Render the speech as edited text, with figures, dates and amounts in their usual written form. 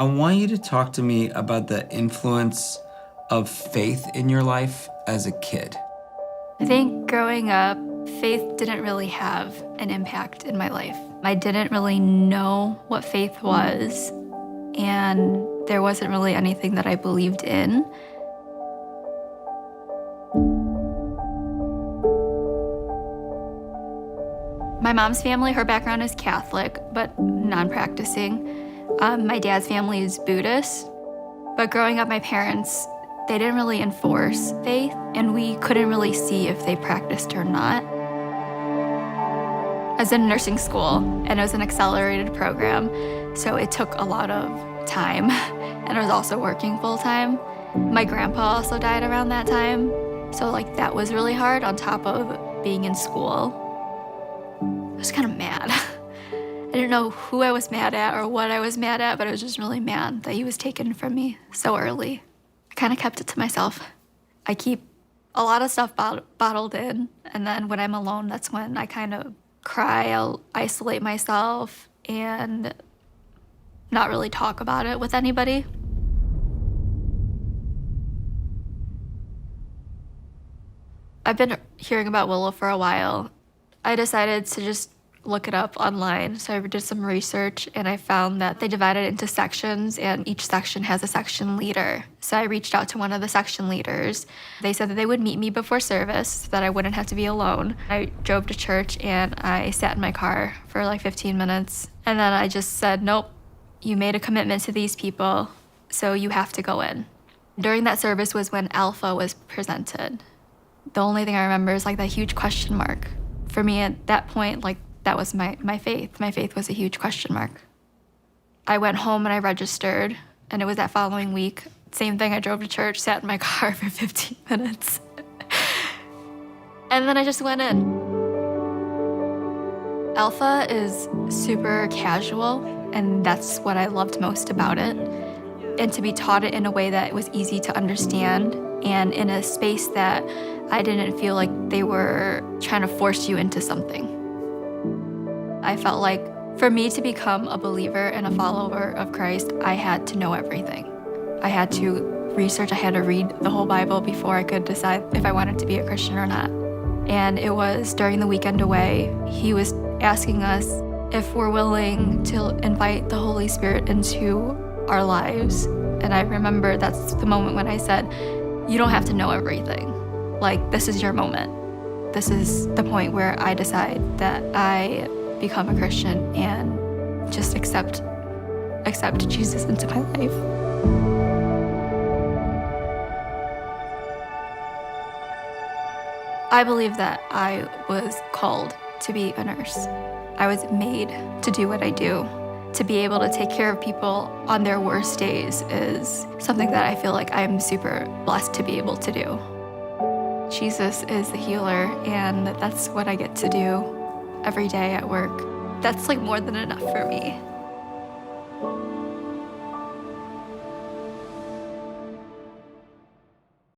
I want you to talk to me about the influence of faith in your life as a kid. I think growing up, faith didn't really have an impact in my life. I didn't really know what faith was, and there wasn't really anything that I believed in. My mom's family, her background is Catholic, but non-practicing. My dad's family is Buddhist, but growing up, my parents, they didn't really enforce faith, and we couldn't really see if they practiced or not. I was in nursing school, and it was an accelerated program, so it took a lot of time, and I was also working full-time. My grandpa also died around that time, so that was really hard on top of being in school. I was kind of mad. I didn't know who I was mad at or what I was mad at, but I was just really mad that he was taken from me so early. I kind of kept it to myself. I keep a lot of stuff bottled in, and then when I'm alone, that's when I kind of cry. I'll isolate myself and not really talk about it with anybody. I've been hearing about Willow for a while. I decided to just look it up online. So I did some research, and I found that they divided it into sections, and each section has a section leader. So I reached out to one of the section leaders. They said that they would meet me before service so that I wouldn't have to be alone. I drove to church, and I sat in my car for 15 minutes. And then I just said, nope, you made a commitment to these people, so you have to go in. During that service was when Alpha was presented. The only thing I remember is that huge question mark. For me at that point, that was my faith. My faith was a huge question mark. I went home and I registered, and it was that following week. Same thing, I drove to church, sat in my car for 15 minutes. And then I just went in. Alpha is super casual, and that's what I loved most about it. And to be taught it in a way that was easy to understand, and in a space that I didn't feel like they were trying to force you into something. I felt like for me to become a believer and a follower of Christ, I had to know everything. I had to research, I had to read the whole Bible before I could decide if I wanted to be a Christian or not. And it was during the weekend away, he was asking us if we're willing to invite the Holy Spirit into our lives. And I remember that's the moment when I said, you don't have to know everything. This is your moment. This is the point where I decide that I become a Christian and just accept Jesus into my life. I believe that I was called to be a nurse. I was made to do what I do. To be able to take care of people on their worst days is something that I feel like I'm super blessed to be able to do. Jesus is the healer, and that's what I get to do every day at work. That's more than enough for me.